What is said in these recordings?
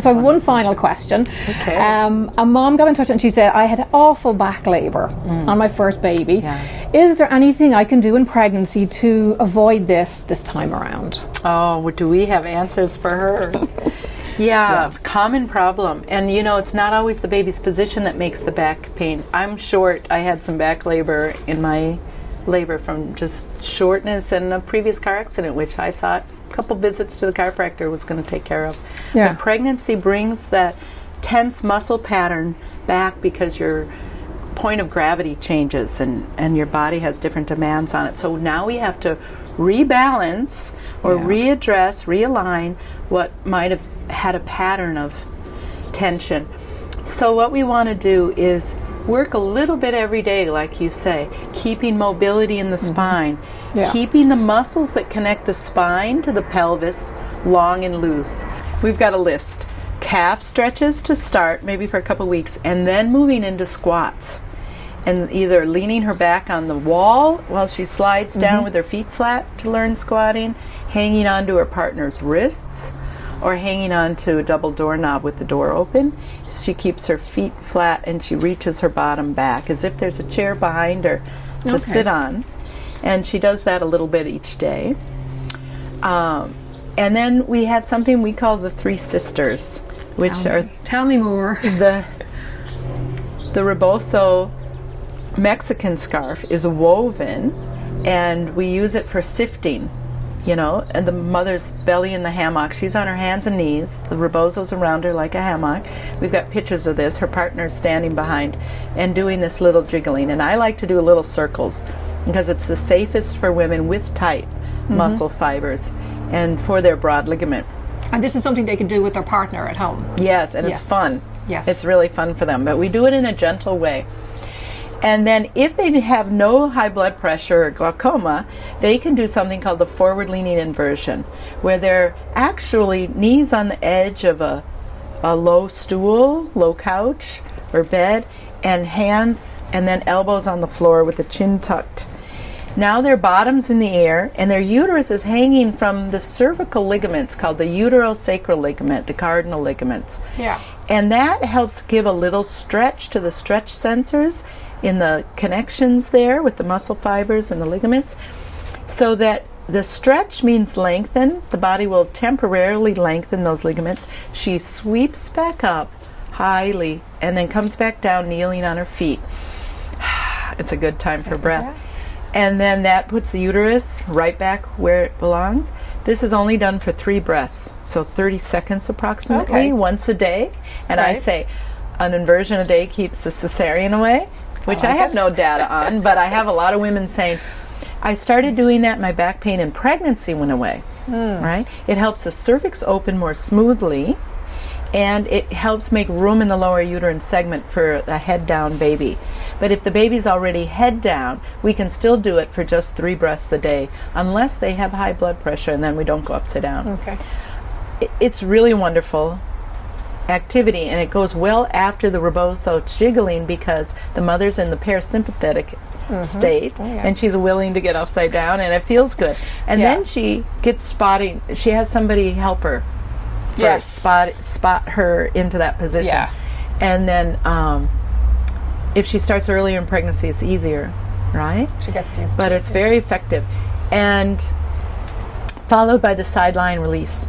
So I have one final question. Okay. A mom got in touch and she said, I had awful back labour on my first baby. Yeah. Is there anything I can do in pregnancy to avoid this time around? Oh, do we have answers for her? Yeah, common problem. And you know, it's not always the baby's position that makes the back pain. I'm short. I had some back labor in my labor from just shortness and a previous car accident, which I thought a couple visits to the chiropractor was going to take care of. Yeah. But pregnancy brings that tense muscle pattern back because your point of gravity changes and your body has different demands on it. So now we have to rebalance or readdress, realign what might have had a pattern of tension. So what we want to do is work a little bit every day, like you say, keeping mobility in the spine, keeping the muscles that connect the spine to the pelvis long and loose. We've got a list. Calf stretches to start, maybe for a couple weeks, and then moving into squats. And either leaning her back on the wall while she slides down with her feet flat to learn squatting, hanging onto her partner's wrists, or hanging onto a double doorknob with the door open. She keeps her feet flat and she reaches her bottom back as if there's a chair behind her to sit on. And she does that a little bit each day. And then we have something we call the Three Sisters, which Tell me more. the rebozo Mexican scarf is woven, and we use it for sifting, you know, and the mother's belly in the hammock. She's on her hands and knees. The rebozo's around her like a hammock. We've got pictures of this. Her partner's standing behind and doing this little jiggling. And I like to do little circles because it's the safest for women with tight muscle fibers and for their broad ligament. And this is something they can do with their partner at home. Yes, and it's fun. Yes. It's really fun for them. But we do it in a gentle way. And then if they have no high blood pressure or glaucoma, they can do something called the forward-leaning inversion, where they're actually knees on the edge of a low stool, low couch or bed, and hands and then elbows on the floor with the chin tucked. Now their bottom's in the air and their uterus is hanging from the cervical ligaments called the uterosacral ligament, the cardinal ligaments. Yeah. And that helps give a little stretch to the stretch sensors in the connections there with the muscle fibers and the ligaments, so that the stretch means lengthen. The body will temporarily lengthen those ligaments. She sweeps back up highly and then comes back down kneeling on her feet. It's a good time for breath. And then that puts the uterus right back where it belongs. This is only done for 3 breaths, so 30 seconds approximately, once a day. And I say an inversion a day keeps the cesarean away, which I have no data on, but I have a lot of women saying, I started doing that, my back pain in pregnancy went away, right? It helps the cervix open more smoothly, and it helps make room in the lower uterine segment for a head-down baby. But if the baby's already head down, we can still do it for just 3 breaths a day, unless they have high blood pressure, and then we don't go upside down. Okay. It's really wonderful activity, and it goes well after the rebozo jiggling because the mother's in the parasympathetic state, and she's willing to get upside down, and it feels good. And then she gets spotting. She has somebody help her spot her into that position. Yes. And then if she starts earlier in pregnancy, it's easier, right? She gets used to it. But it's very effective. And followed by the sideline release,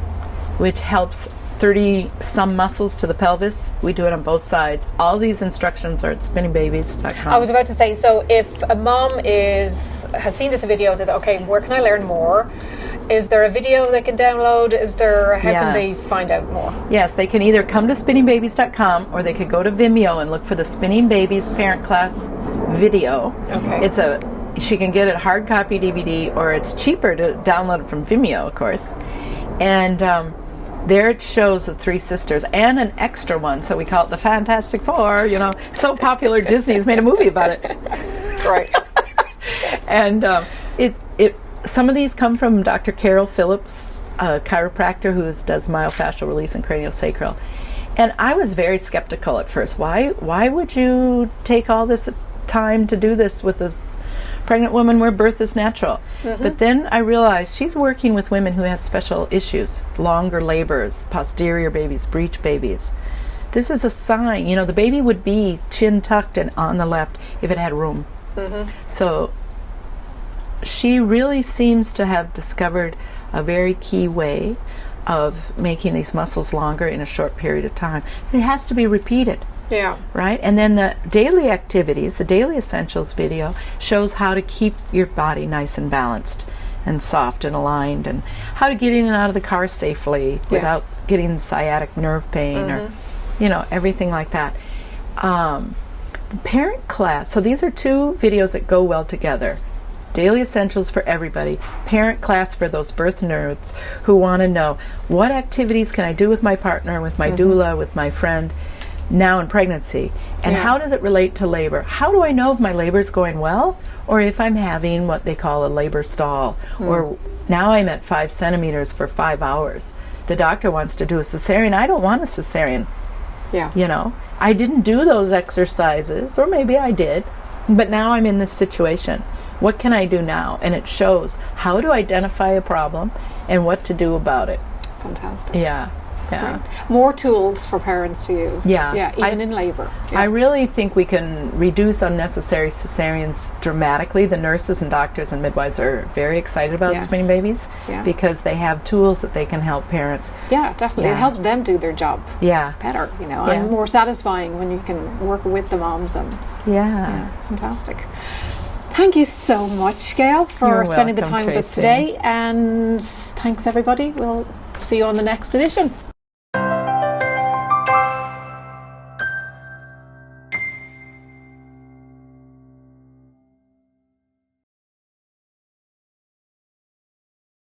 which helps 30-some muscles to the pelvis. We do it on both sides. All these instructions are at spinningbabies.com. I was about to say, so if a mom has seen this video and says, okay, where can I learn more? Is there a video they can download? How can they find out more? Yes, they can either come to spinningbabies.com or they could go to Vimeo and look for the Spinning Babies Parent Class video. Okay. She can get it hard copy DVD, or it's cheaper to download it from Vimeo, of course. And there it shows the 3 sisters and an extra one, so we call it the Fantastic Four. You know, so popular Disney's made a movie about it. Right. And some of these come from Dr. Carol Phillips, a chiropractor who does myofascial release and craniosacral. And I was very skeptical at first. Why would you take all this time to do this with a pregnant woman where birth is natural. But then I realized she's working with women who have special issues, longer labors, posterior babies, breech babies. This is a sign, you know, the baby would be chin tucked and on the left if it had room. So she really seems to have discovered a very key way of making these muscles longer in a short period of time. It has to be repeated. Yeah. Right? And then the daily activities, the daily essentials video, shows how to keep your body nice and balanced and soft and aligned, and how to get in and out of the car safely without getting sciatic nerve pain or, you know, everything like that. Parent class. So these are two videos that go well together. Daily essentials for everybody. Parent class for those birth nerds who want to know, what activities can I do with my partner, with my doula, with my friend now in pregnancy? And how does it relate to labor? How do I know if my labor is going well or if I'm having what they call a labor stall? Or now I'm at 5 centimeters for 5 hours. The doctor wants to do a cesarean. I don't want a cesarean. Yeah. You know, I didn't do those exercises, or maybe I did, but now I'm in this situation. What can I do now? And it shows how to identify a problem and what to do about it. Fantastic. Yeah. Right. More tools for parents to use. Yeah. Even in labor. I really think we can reduce unnecessary cesareans dramatically. The nurses and doctors and midwives are very excited about spinning babies because they have tools that they can help parents. Yeah, definitely. It helps them do their job better, you know, and more satisfying when you can work with the moms. And fantastic. Thank you so much, Gail, for spending the time with us today. And thanks, everybody. We'll see you on the next edition.